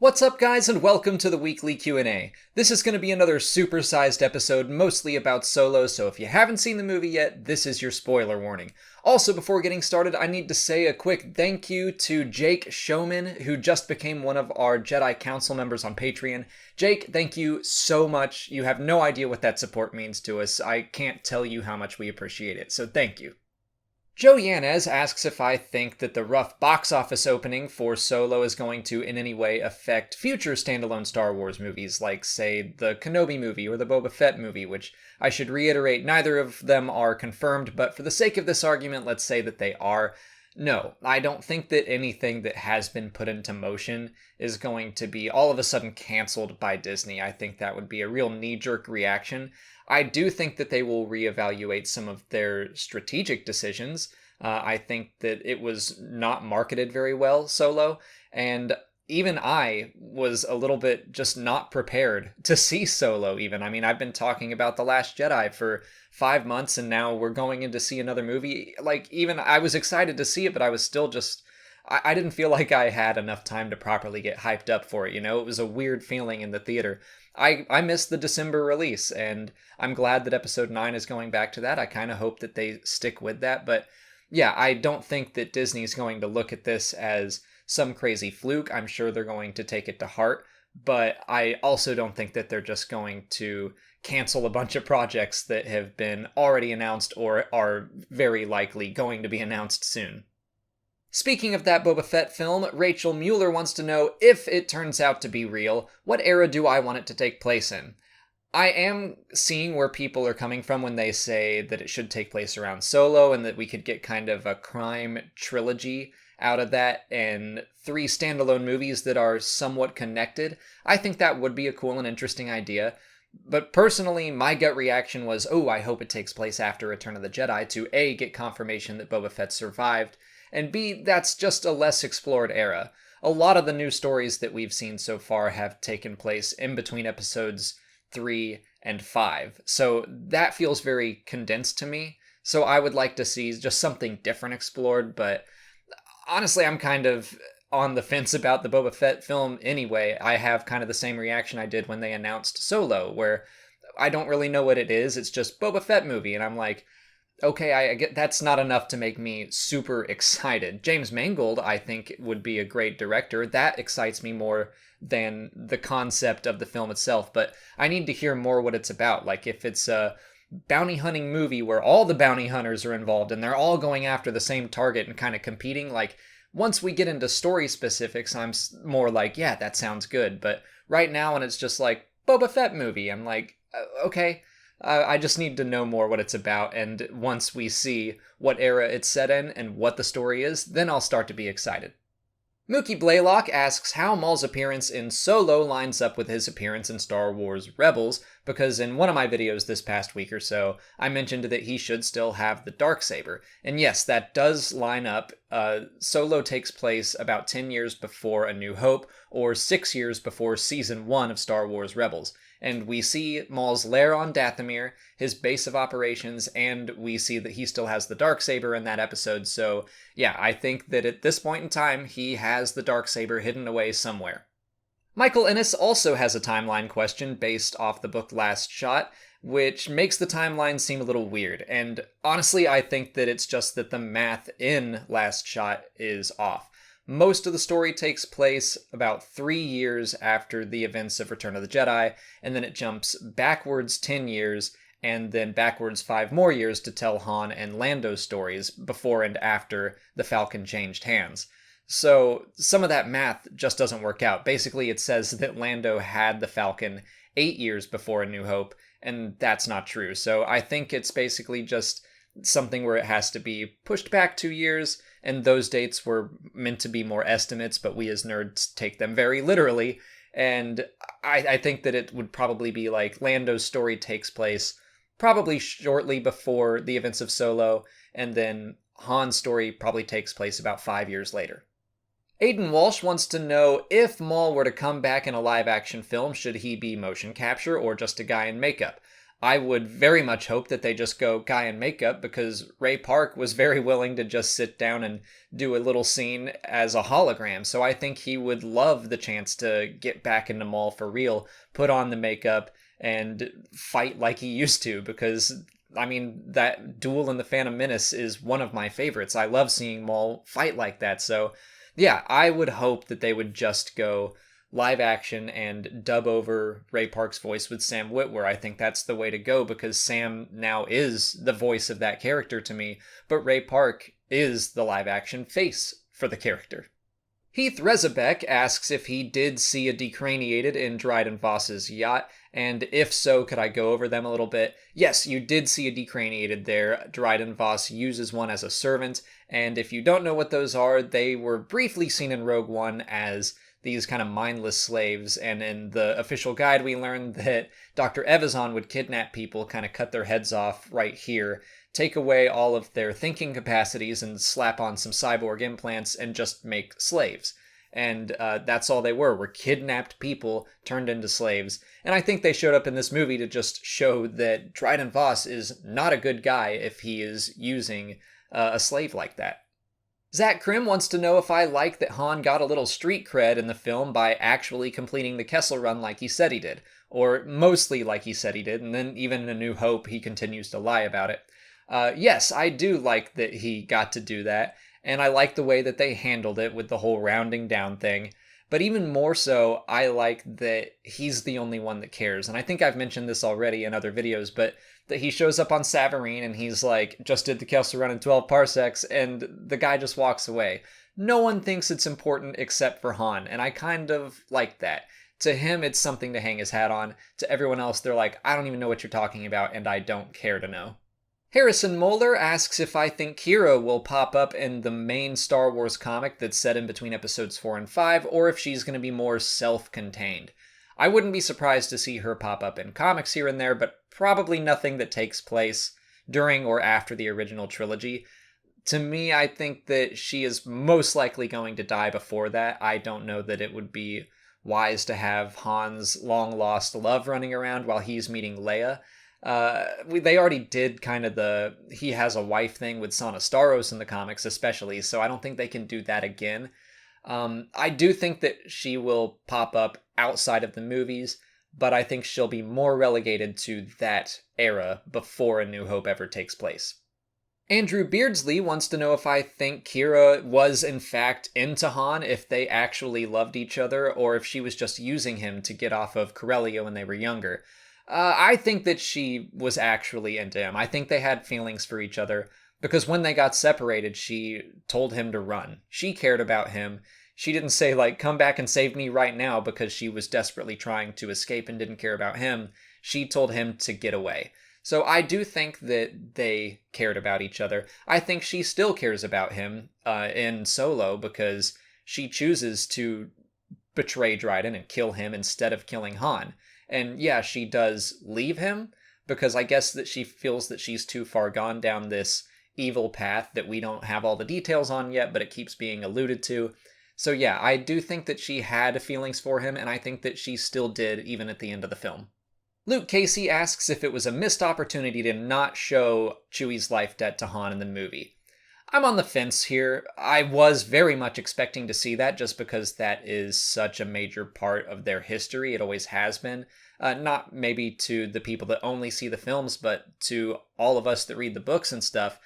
What's up, guys, and welcome to the weekly Q&A. This is going to be another supersized episode, mostly about Solo, so if you haven't seen the movie yet, this is your spoiler warning. Also, before getting started, I need to say a quick thank you to Jake Showman, who just became one of our Jedi Council members on Patreon. Jake, thank you so much. You have no idea what that support means to us. I can't tell you how much we appreciate it, so thank you. Joe Yanez asks if I think that the rough box office opening for Solo is going to in any way affect future standalone Star Wars movies, like, say, the Kenobi movie or the Boba Fett movie, which I should reiterate, neither of them are confirmed, but for the sake of this argument, let's say that they are. No, I don't think that anything that has been put into motion is going to be all of a sudden canceled by Disney. I think that would be a real knee-jerk reaction. I do think that they will reevaluate some of their strategic decisions. I think that it was not marketed very well, Solo, and even I was a little bit just not prepared to see Solo, even. I mean, I've been talking about The Last Jedi for 5 months, and now we're going in to see another movie. Like, even I was excited to see it, but I was still just... I didn't feel like I had enough time to properly get hyped up for it, you know? It was a weird feeling in the theater. I missed the December release, and I'm glad that Episode 9 is going back to that. I kind of hope that they stick with that, but yeah, I don't think that Disney's going to look at this as some crazy fluke. I'm sure they're going to take it to heart, but I also don't think that they're just going to cancel a bunch of projects that have been already announced or are very likely going to be announced soon. Speaking of that Boba Fett film, Rachel Mueller wants to know, if it turns out to be real, what era do I want it to take place in? I am seeing where people are coming from when they say that it should take place around Solo and that we could get kind of a crime trilogy out of that and 3 standalone movies that are somewhat connected. I think that would be a cool and interesting idea. But personally, my gut reaction was, oh, I hope it takes place after Return of the Jedi to A, get confirmation that Boba Fett survived, and B, that's just a less explored era. A lot of the new stories that we've seen so far have taken place in between episodes 3 and 5. So that feels very condensed to me. So I would like to see just something different explored, but honestly, I'm kind of on the fence about the Boba Fett film anyway. I have kind of the same reaction I did when they announced Solo, where I don't really know what it is. It's just Boba Fett movie, and I'm like, okay, I get that's not enough to make me super excited. James Mangold, I think, would be a great director. That excites me more than the concept of the film itself, but I need to hear more what it's about. Like, if it's a bounty hunting movie where all the bounty hunters are involved and they're all going after the same target and kind of competing, like, once we get into story specifics, I'm more like, yeah, that sounds good. But right now, when it's just like, Boba Fett movie, I'm like, okay, I just need to know more what it's about, and once we see what era it's set in and what the story is, then I'll start to be excited. Mookie Blaylock asks how Maul's appearance in Solo lines up with his appearance in Star Wars Rebels, because in one of my videos this past week or so, I mentioned that he should still have the Darksaber. And yes, that does line up. Solo takes place about 10 years before A New Hope, or 6 years before Season 1 of Star Wars Rebels. And we see Maul's lair on Dathomir, his base of operations, and we see that he still has the Darksaber in that episode. So yeah, I think that at this point in time, he has the Darksaber hidden away somewhere. Michael Ennis also has a timeline question based off the book Last Shot, which makes the timeline seem a little weird. And honestly, I think that it's just that the math in Last Shot is off. Most of the story takes place about 3 years after the events of Return of the Jedi, and then it jumps backwards 10 years, and then backwards 5 more years to tell Han and Lando's stories before and after the Falcon changed hands. So some of that math just doesn't work out. Basically, it says that Lando had the Falcon 8 years before A New Hope, and that's not true. So I think it's basically just something where it has to be pushed back 2 years, and those dates were meant to be more estimates, but we as nerds take them very literally. And I think that it would probably be like Lando's story takes place probably shortly before the events of Solo, and then Han's story probably takes place about 5 years later. Aiden Walsh wants to know, if Maul were to come back in a live-action film, should he be motion capture or just a guy in makeup? I would very much hope that they just go guy in makeup, because Ray Park was very willing to just sit down and do a little scene as a hologram. So I think he would love the chance to get back into Maul for real, put on the makeup, and fight like he used to, because I mean, that duel in the Phantom Menace is one of my favorites. I love seeing Maul fight like that. So yeah, I would hope that they would just go live action and dub over Ray Park's voice with Sam Witwer. I think that's the way to go, because Sam now is the voice of that character to me, but Ray Park is the live action face for the character. Heath Rezabeck asks if he did see a decraniated in Dryden Voss's yacht, and if so, could I go over them a little bit? Yes, you did see a decraniated there. Dryden Voss uses one as a servant, and if you don't know what those are, they were briefly seen in Rogue One as these kind of mindless slaves, and in the official guide we learned that Dr. Evazan would kidnap people, kind of cut their heads off right here, take away all of their thinking capacities and slap on some cyborg implants and just make slaves. And that's all they were kidnapped people turned into slaves. And I think they showed up in this movie to just show that Dryden Voss is not a good guy if he is using a slave like that. Zach Krim wants to know if I like that Han got a little street cred in the film by actually completing the Kessel Run like he said he did, or mostly like he said he did, and then even in A New Hope he continues to lie about it. Yes, I do like that he got to do that, and I like the way that they handled it with the whole rounding down thing. But even more so, I like that he's the only one that cares. And I think I've mentioned this already in other videos, but that he shows up on Savareen and he's like, just did the Kessel Run in 12 parsecs, and the guy just walks away. No one thinks it's important except for Han, and I kind of like that. To him, it's something to hang his hat on. To everyone else, they're like, I don't even know what you're talking about, and I don't care to know. Harrison Moeller asks if I think Kira will pop up in the main Star Wars comic that's set in between episodes 4 and 5, or if she's going to be more self-contained. I wouldn't be surprised to see her pop up in comics here and there, but probably nothing that takes place during or after the original trilogy. To me, I think that she is most likely going to die before that. I don't know that it would be wise to have Han's long-lost love running around while he's meeting Leia. They already did kind of the he has a wife thing with Sana Starros in the comics especially, so I don't think they can do that again. I do think that she will pop up outside of the movies, but I think she'll be more relegated to that era before A New Hope ever takes place. Andrew Beardsley wants to know if I think Kira was in fact into Han, if they actually loved each other, or if she was just using him to get off of Corellia when they were younger. I think that she was actually into him. I think they had feelings for each other, because when they got separated, she told him to run. She cared about him. She didn't say, like, come back and save me right now, because she was desperately trying to escape and didn't care about him. She told him to get away. So I do think that they cared about each other. I think she still cares about him in Solo, because she chooses to betray Dryden and kill him instead of killing Han. And yeah, she does leave him, because I guess that she feels that she's too far gone down this evil path that we don't have all the details on yet, but it keeps being alluded to. So yeah, I do think that she had feelings for him, and I think that she still did even at the end of the film. Luke Casey asks if it was a missed opportunity to not show Chewie's life debt to Han in the movie. I'm on the fence here. I was very much expecting to see that, just because that is such a major part of their history. It always has been. Not maybe to the people that only see the films, but to all of us that read the books and stuff.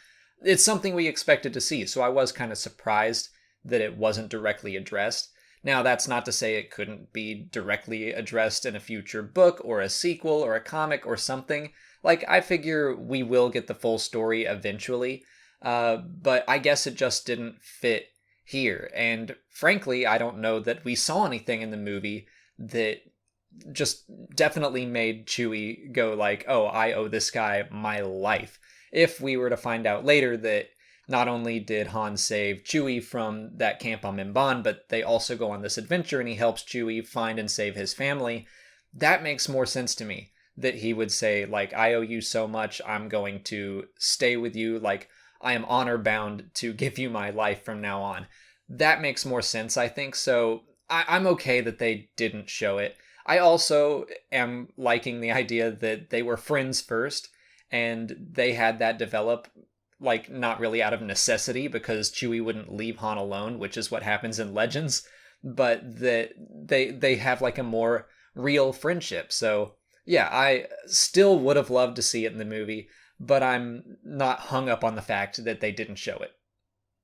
It's something we expected to see, so I was kind of surprised that it wasn't directly addressed. Now, that's not to say it couldn't be directly addressed in a future book or a sequel or a comic or something. Like, I figure we will get the full story eventually. But I guess it just didn't fit here. And frankly, I don't know that we saw anything in the movie that just definitely made Chewie go like, oh, I owe this guy my life. If we were to find out later that not only did Han save Chewie from that camp on Mimban, but they also go on this adventure and he helps Chewie find and save his family, that makes more sense to me. That he would say, like, I owe you so much, I'm going to stay with you, like, I am honor bound to give you my life from now on. That makes more sense, I think, so I'm okay that they didn't show it. I also am liking the idea that they were friends first, and they had that develop, like, not really out of necessity because Chewie wouldn't leave Han alone, which is what happens in Legends, but that they have like a more real friendship. So yeah, I still would have loved to see it in the movie, but I'm not hung up on the fact that they didn't show it.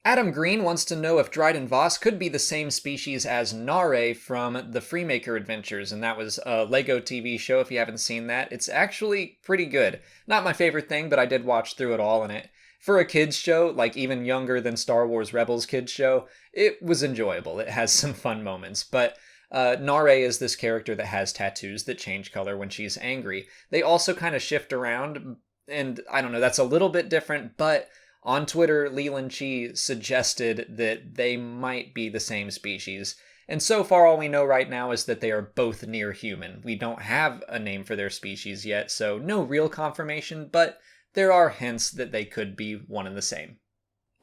Adam Green wants to know if Dryden Voss could be the same species as Nare from the Freemaker Adventures, and that was a Lego TV show. If you haven't seen that, it's actually pretty good. Not my favorite thing, but I did watch through it all, and it, for a kids show, like even younger than Star Wars Rebels kids show, it was enjoyable. It has some fun moments, but Nare is this character that has tattoos that change color when she's angry. They also kind of shift around, and I don't know, that's a little bit different, but on Twitter, Leland Chi suggested that they might be the same species. And so far, all we know right now is that they are both near human. We don't have a name for their species yet, so no real confirmation, but there are hints that they could be one and the same.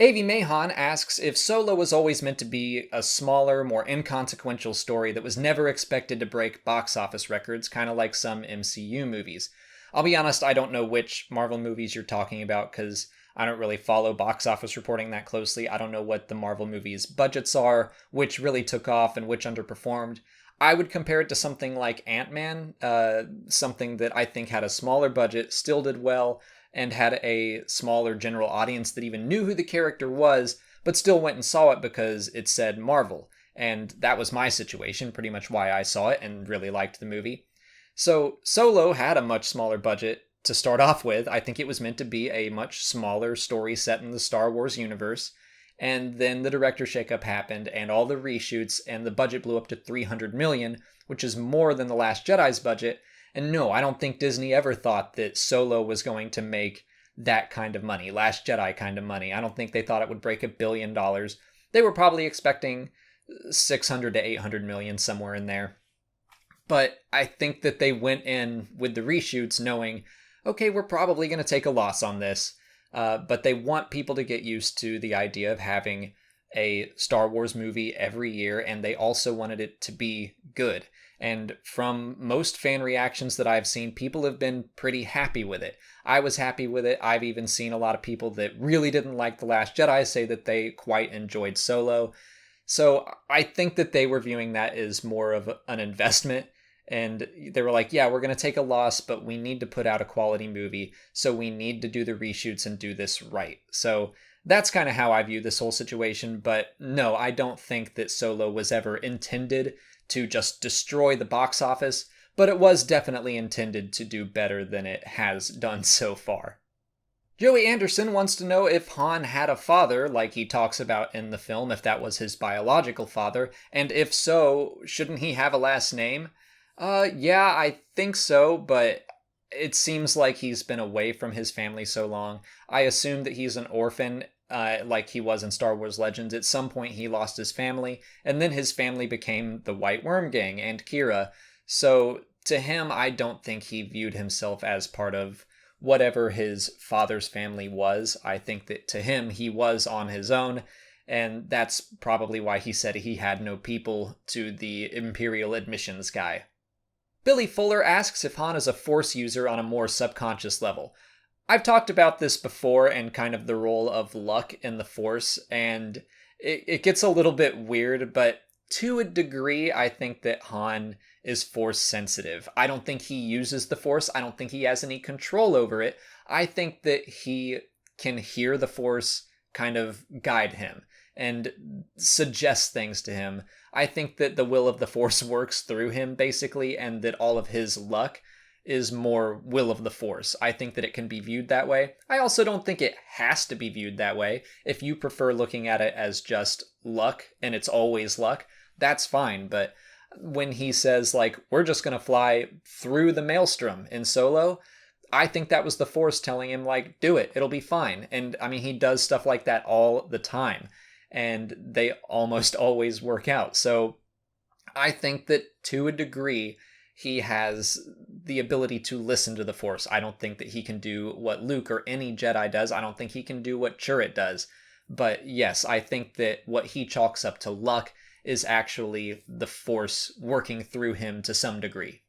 Avi Mahan asks if Solo was always meant to be a smaller, more inconsequential story that was never expected to break box office records, kind of like some MCU movies. I'll be honest, I don't know which Marvel movies you're talking about, because I don't really follow box office reporting that closely. I don't know what the Marvel movies' budgets are, which really took off and which underperformed. I would compare it to something like Ant-Man, something that I think had a smaller budget, still did well, and had a smaller general audience that even knew who the character was, but still went and saw it because it said Marvel. And that was my situation, pretty much why I saw it and really liked the movie. So Solo had a much smaller budget to start off with. I think it was meant to be a much smaller story set in the Star Wars universe. And then the director shakeup happened, and all the reshoots, and the budget blew up to $300 million, which is more than The Last Jedi's budget. And no, I don't think Disney ever thought that Solo was going to make that kind of money, Last Jedi kind of money. I don't think they thought it would break $1 billion. They were probably expecting 600 to 800 million, somewhere in there. But I think that they went in with the reshoots knowing, okay, we're probably going to take a loss on this, but they want people to get used to the idea of having a Star Wars movie every year, and they also wanted it to be good. And from most fan reactions that I've seen, people have been pretty happy with it. I was happy with it. I've even seen a lot of people that really didn't like The Last Jedi say that they quite enjoyed Solo. So I think that they were viewing that as more of an investment. And they were like, yeah, we're going to take a loss, but we need to put out a quality movie, so we need to do the reshoots and do this right. So that's kind of how I view this whole situation. But no, I don't think that Solo was ever intended to just destroy the box office, but it was definitely intended to do better than it has done so far. Joey Anderson wants to know if Han had a father, like he talks about in the film, if that was his biological father, and if so, shouldn't he have a last name? Yeah, I think so, but it seems like he's been away from his family so long. I assume that he's an orphan, like he was in Star Wars Legends. At some point, he lost his family, and then his family became the White Worm Gang and Kira. So to him, I don't think he viewed himself as part of whatever his father's family was. I think that to him, he was on his own. And that's probably why he said he had no people to the Imperial admissions guy. Billy Fuller asks if Han is a Force user on a more subconscious level. I've talked about this before and kind of the role of luck in the Force, and it gets a little bit weird, but to a degree, I think that Han is Force sensitive. I don't think he uses the Force. I don't think he has any control over it. I think that he can hear the Force kind of guide him and suggest things to him. I think that the will of the Force works through him, basically, and that all of his luck is more will of the Force. I think that it can be viewed that way. I also don't think it has to be viewed that way. If you prefer looking at it as just luck, and it's always luck, that's fine. But when he says, like, we're just going to fly through the maelstrom in Solo, I think that was the Force telling him, like, do it, it'll be fine. And I mean, he does stuff like that all the time, and they almost always work out. So I think that to a degree, he has the ability to listen to the Force. I don't think that he can do what Luke or any Jedi does. I don't think he can do what Chirrut does. But yes, I think that what he chalks up to luck is actually the Force working through him to some degree.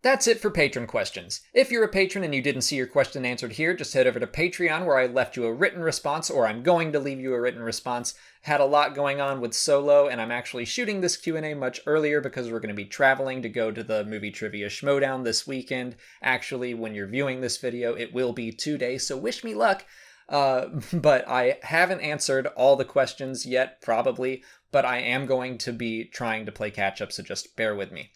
That's it for patron questions. If you're a patron and you didn't see your question answered here, just head over to Patreon where I left you a written response, or I'm going to leave you a written response. Had a lot going on with Solo, and I'm actually shooting this Q&A much earlier because we're going to be traveling to go to the Movie Trivia Schmodown this weekend. Actually, when you're viewing this video, it will be 2 days, so wish me luck. But I haven't answered all the questions yet, probably, but I am going to be trying to play catch up, so just bear with me.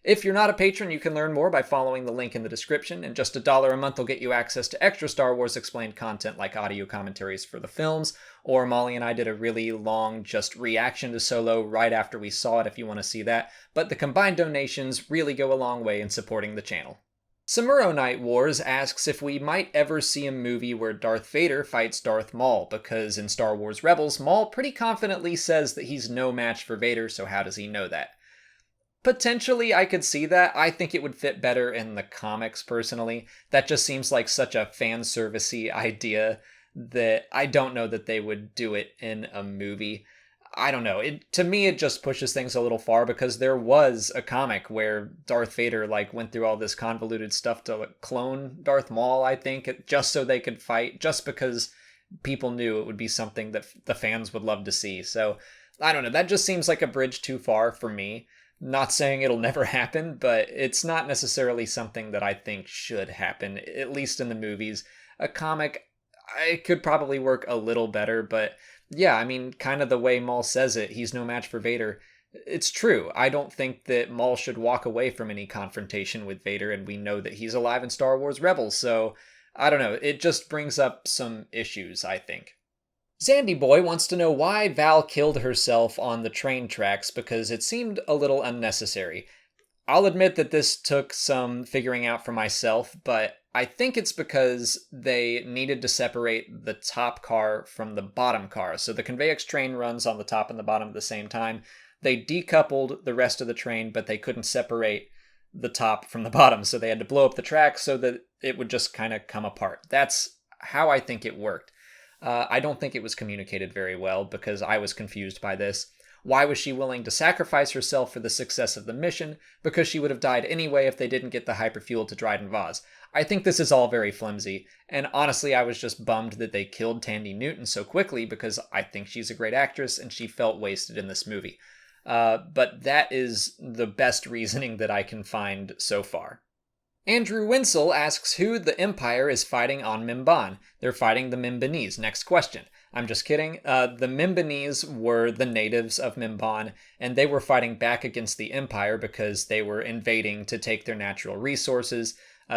If you're not a patron, you can learn more by following the link in the description, and just $1 a month will get you access to extra Star Wars Explained content like audio commentaries for the films, or Molly and I did a really long just reaction to Solo right after we saw it if you want to see that, but the combined donations really go a long way in supporting the channel. Samuro Night Wars asks if we might ever see a movie where Darth Vader fights Darth Maul, because in Star Wars Rebels, Maul pretty confidently says that he's no match for Vader, so how does he know that? Potentially, I could see that. I think it would fit better in the comics, personally. That just seems like such a fan servicey idea that I don't know that they would do it in a movie. I don't know. To me, it just pushes things a little far, because there was a comic where Darth Vader went through all this convoluted stuff to clone Darth Maul, I think, just so they could fight, just because people knew it would be something that the fans would love to see. So, I don't know. That just seems like a bridge too far for me. Not saying it'll never happen, but it's not necessarily something that I think should happen, at least in the movies. A comic, I could probably work a little better, but yeah, I mean, kind of the way Maul says it, he's no match for Vader. It's true. I don't think that Maul should walk away from any confrontation with Vader, and we know that he's alive in Star Wars Rebels, so I don't know. It just brings up some issues, I think. Zandy Boy wants to know why Val killed herself on the train tracks, because it seemed a little unnecessary. I'll admit that this took some figuring out for myself, but I think it's because they needed to separate the top car from the bottom car. So the Convex train runs on the top and the bottom at the same time. They decoupled the rest of the train, but they couldn't separate the top from the bottom, so they had to blow up the track so that it would just kind of come apart. That's how I think it worked. I don't think it was communicated very well, because I was confused by this. Why was she willing to sacrifice herself for the success of the mission? Because she would have died anyway if they didn't get the hyperfuel to Dryden Voss. I think this is all very flimsy, and honestly I was just bummed that they killed Tandy Newton so quickly, because I think she's a great actress and she felt wasted in this movie. But that is the best reasoning that I can find so far. Andrew Winsell asks who the Empire is fighting on Mimban. They're fighting the Mimbanese. Next question. I'm just kidding. The Mimbanese were the natives of Mimban, and they were fighting back against the Empire because they were invading to take their natural resources.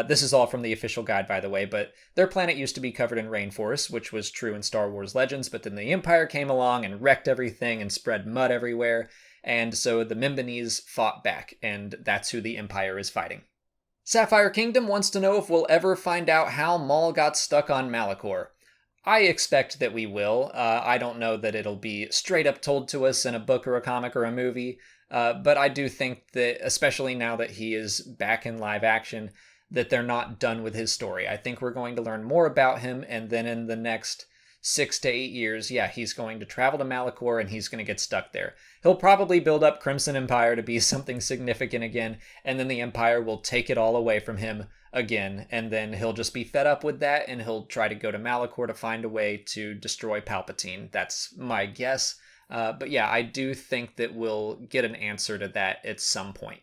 This is all from the official guide, by the way, but their planet used to be covered in rainforests, which was true in Star Wars Legends, but then the Empire came along and wrecked everything and spread mud everywhere, and so the Mimbanese fought back, and that's who the Empire is fighting. Sapphire Kingdom wants to know if we'll ever find out how Maul got stuck on Malachor. I expect that we will. I don't know that it'll be straight up told to us in a book or a comic or a movie, but I do think that, especially now that he is back in live action, that they're not done with his story. I think we're going to learn more about him, and then in the next 6 to 8 years, yeah, he's going to travel to Malachor and he's going to get stuck there. He'll probably build up Crimson Empire to be something significant again, and then the Empire will take it all away from him again, and then he'll just be fed up with that, and he'll try to go to Malachor to find a way to destroy Palpatine. That's my guess. But yeah, I do think that we'll get an answer to that at some point.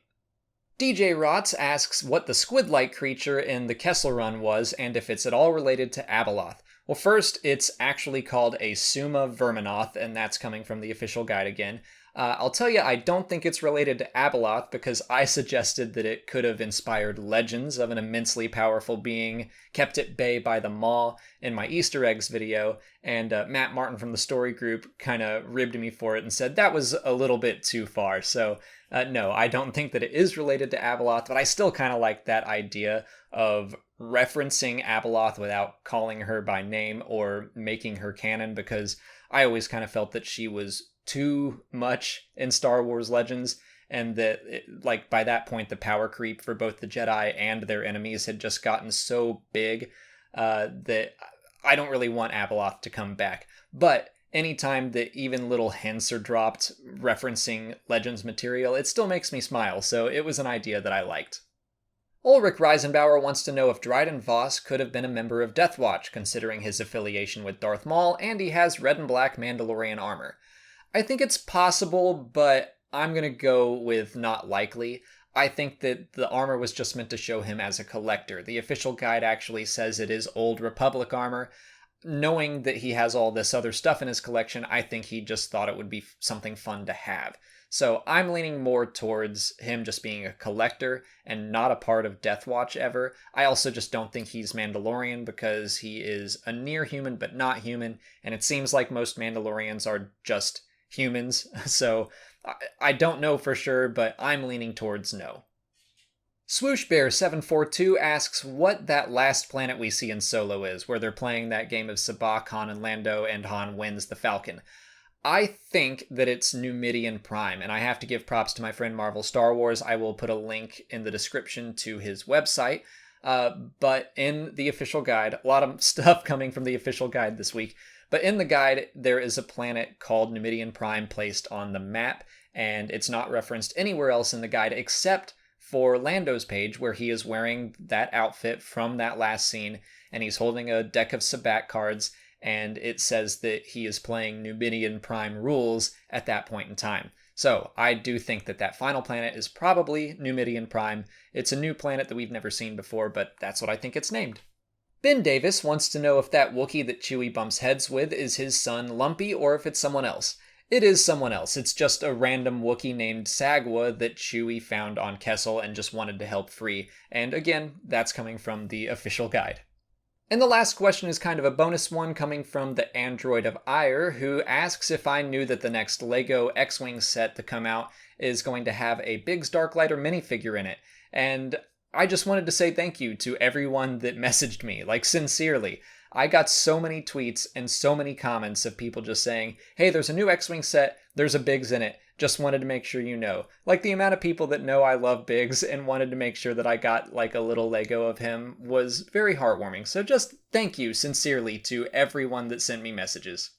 DJ Rots asks what the squid-like creature in the Kessel Run was, and if it's at all related to Abeloth. Well, first, it's actually called a Summa Verminoth, and that's coming from the official guide again. I'll tell you, I don't think it's related to Abeloth, because I suggested that it could have inspired legends of an immensely powerful being kept at bay by the Maw in my Easter eggs video, and Matt Martin from the story group kind of ribbed me for it and said that was a little bit too far. So no, I don't think that it is related to Abeloth, but I still kind of like that idea of referencing Abeloth without calling her by name or making her canon, because I always kind of felt that she was too much in Star Wars Legends, and that by that point the power creep for both the Jedi and their enemies had just gotten so big that I don't really want Abeloth to come back. But anytime that even little hints are dropped referencing Legends material, it still makes me smile, so it was an idea that I liked. Ulrich Reisenbauer wants to know if Dryden Voss could have been a member of Death Watch, considering his affiliation with Darth Maul, and he has red and black Mandalorian armor. I think it's possible, but I'm gonna go with not likely. I think that the armor was just meant to show him as a collector. The official guide actually says it is Old Republic armor. Knowing that he has all this other stuff in his collection, I think he just thought it would be something fun to have. So I'm leaning more towards him just being a collector and not a part of Death Watch ever. I also just don't think he's Mandalorian because he is a near human but not human, and it seems like most Mandalorians are just humans. So I don't know for sure, but I'm leaning towards no. Swooshbear742 asks what that last planet we see in Solo is, where they're playing that game of Sabacc, Han, and Lando, and Han wins the Falcon. I think that it's Numidian Prime, and I have to give props to my friend Marvel Star Wars. I will put a link in the description to his website. But in the official guide, a lot of stuff coming from the official guide this week, but in the guide, there is a planet called Numidian Prime placed on the map, and it's not referenced anywhere else in the guide except for Lando's page, where he is wearing that outfit from that last scene, and he's holding a deck of Sabacc cards, and it says that he is playing Numidian Prime rules at that point in time. So I do think that that final planet is probably Numidian Prime. It's a new planet that we've never seen before, but that's what I think it's named. Ben Davis wants to know if that Wookiee that Chewie bumps heads with is his son Lumpy or if it's someone else. It is someone else. It's just a random Wookiee named Sagwa that Chewie found on Kessel and just wanted to help free. And again, that's coming from the official guide. And the last question is kind of a bonus one coming from the Android of Ire, who asks if I knew that the next LEGO X-Wing set to come out is going to have a Biggs Darklighter minifigure in it. And I just wanted to say thank you to everyone that messaged me, like sincerely. I got so many tweets and so many comments of people just saying, hey, there's a new X-Wing set, there's a Biggs in it, just wanted to make sure you know. Like the amount of people that know I love Biggs and wanted to make sure that I got like a little Lego of him was very heartwarming. So just thank you sincerely to everyone that sent me messages.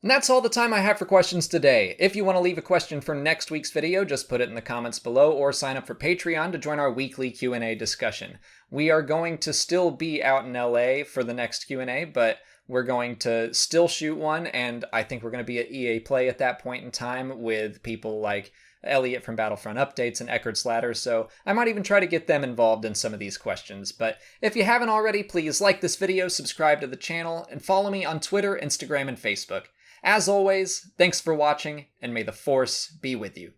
And that's all the time I have for questions today. If you want to leave a question for next week's video, just put it in the comments below or sign up for Patreon to join our weekly Q&A discussion. We are going to still be out in LA for the next Q&A, but we're going to still shoot one, and I think we're going to be at EA Play at that point in time with people like Elliot from Battlefront Updates and Eckhardt's Ladder, so I might even try to get them involved in some of these questions. But if you haven't already, please like this video, subscribe to the channel, and follow me on Twitter, Instagram, and Facebook. As always, thanks for watching, and may the Force be with you.